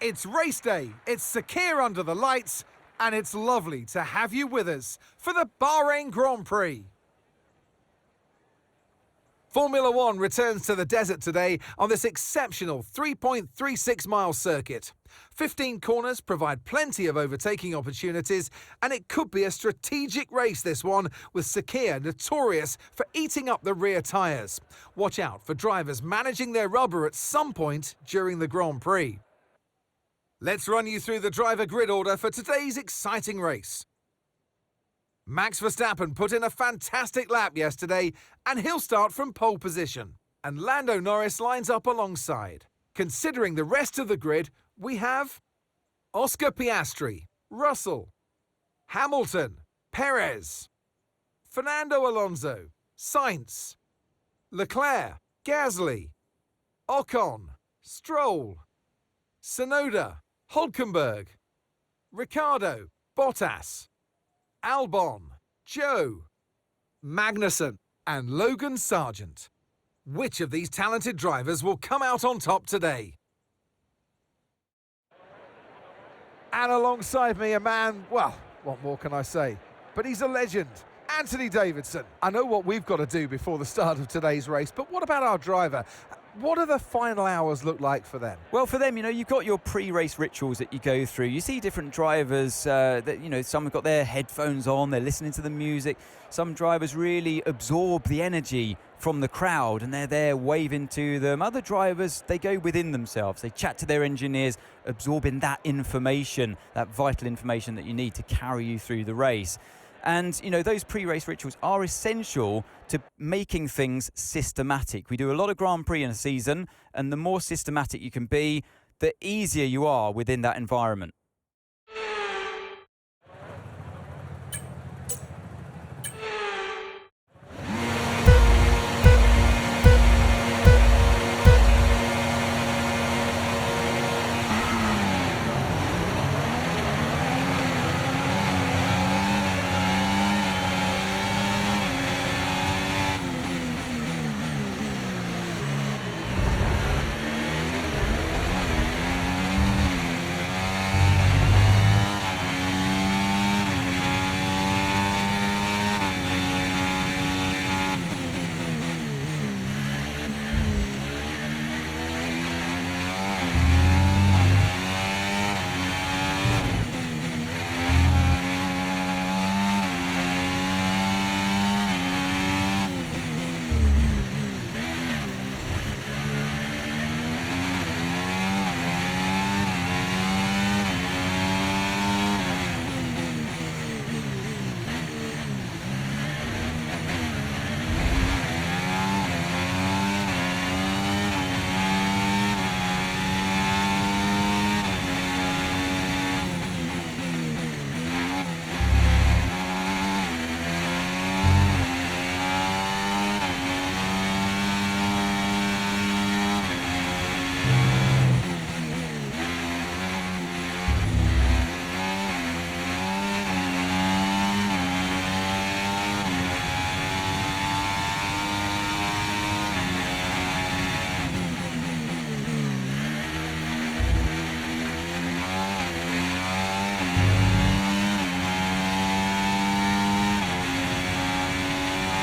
It's race day, it's secure under the lights, and it's lovely to have you with us for the Bahrain Grand Prix. Formula One returns to the desert today on this exceptional 3.36-mile circuit. 15 corners provide plenty of overtaking opportunities, and it could be a strategic race, this one, with Sakir notorious for eating up the rear tyres. Watch out for drivers managing their rubber at some point during the Grand Prix. Let's run you through the driver grid order for today's exciting race. Max Verstappen put in a fantastic lap yesterday, and he'll start from pole position. And Lando Norris lines up alongside. Considering the rest of the grid, we have Oscar Piastri, Russell, Hamilton, Perez, Fernando Alonso, Sainz, Leclerc, Gasly, Ocon, Stroll, Tsunoda, Hülkenberg, Ricciardo, Bottas, Albon, Joe, Magnussen and Logan Sargent. Which of these talented drivers will come out on top today? And alongside me a man, well, what more can I say? But he's a legend, Anthony Davidson. I know what we've got to do before the start of today's race, but what about our driver? What do the final hours look like for them? Well, for them, you've got your pre-race rituals that you go through. You see different drivers that, some have got their headphones on, they're listening to the music. Some drivers really absorb the energy from the crowd and they're there waving to them. Other drivers, they go within themselves. They chat to their engineers, absorbing that information, that vital information that you need to carry you through the race. And, those pre-race rituals are essential to making things systematic. We do a lot of Grand Prix in a season, and the more systematic you can be, the easier you are within that environment.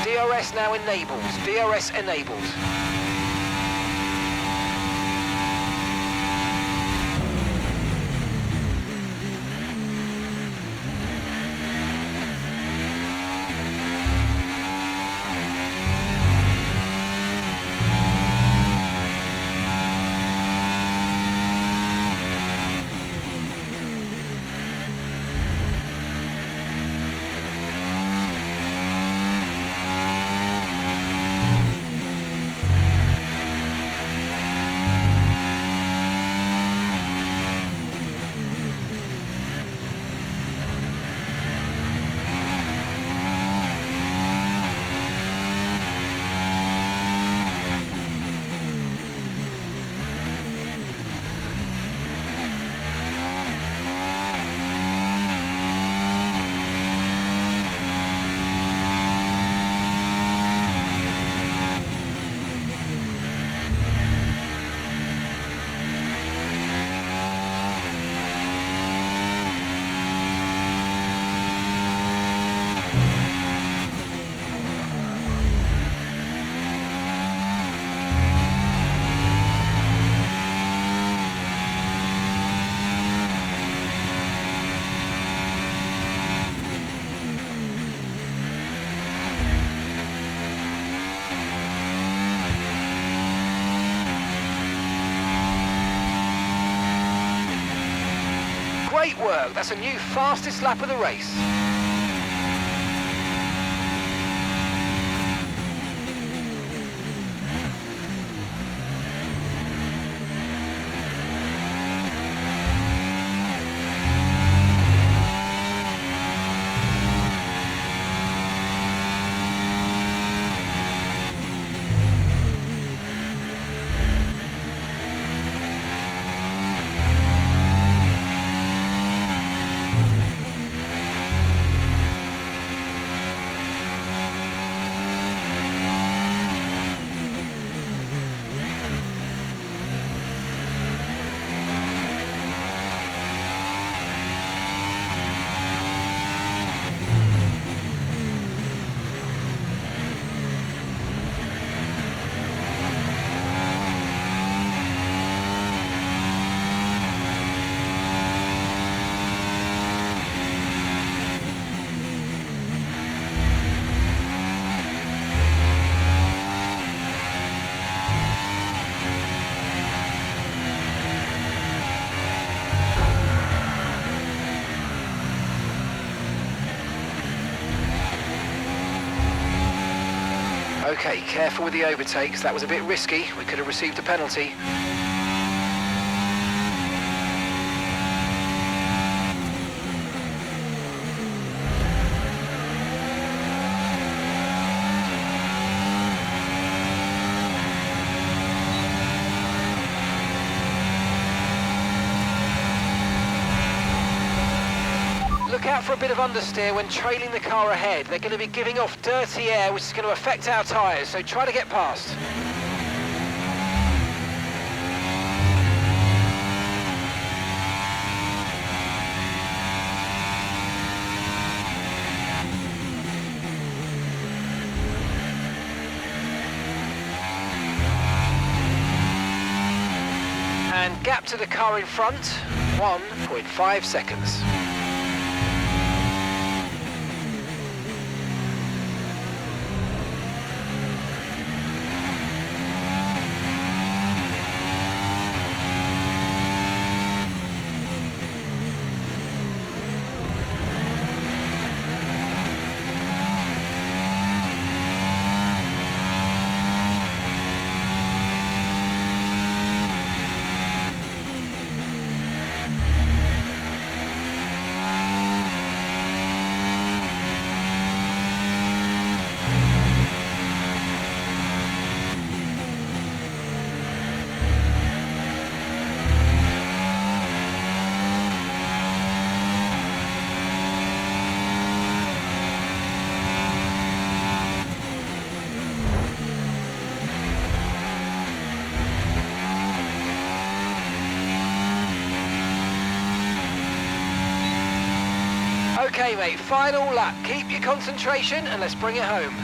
DRS now enabled. DRS enabled. Great work. That's a new fastest lap of the race. Okay, careful with the overtakes. That was a bit risky. We could have received a penalty. Look out for a bit of understeer when trailing the car ahead. They're going to be giving off dirty air, which is going to affect our tyres, so try to get past. And gap to the car in front, 1.5 seconds. Okay, mate, final lap. Keep your concentration and let's bring it home.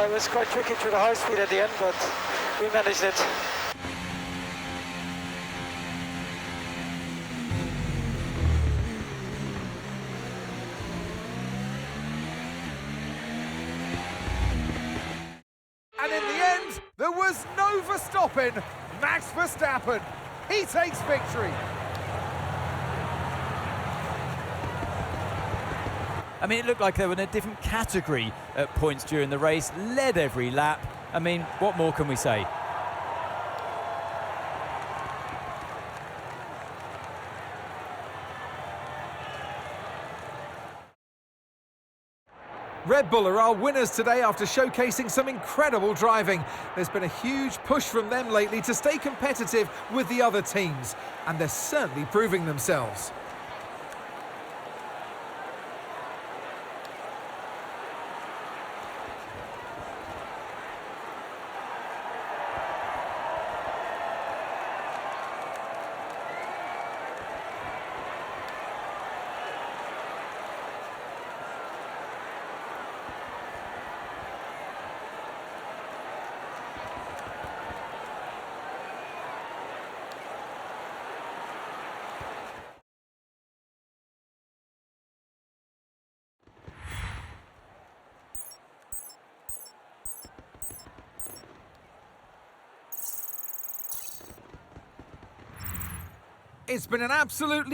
It was quite tricky through the high speed at the end, but We managed it. And in the end, there was no Verstappen. Max Verstappen, he takes victory. I mean, it looked like they were in a different category at points during the race, led every lap. I mean, what more can we say? Red Bull are our winners today after showcasing some incredible driving. There's been a huge push from them lately to stay competitive with the other teams, and they're certainly proving themselves. It's been an absolutely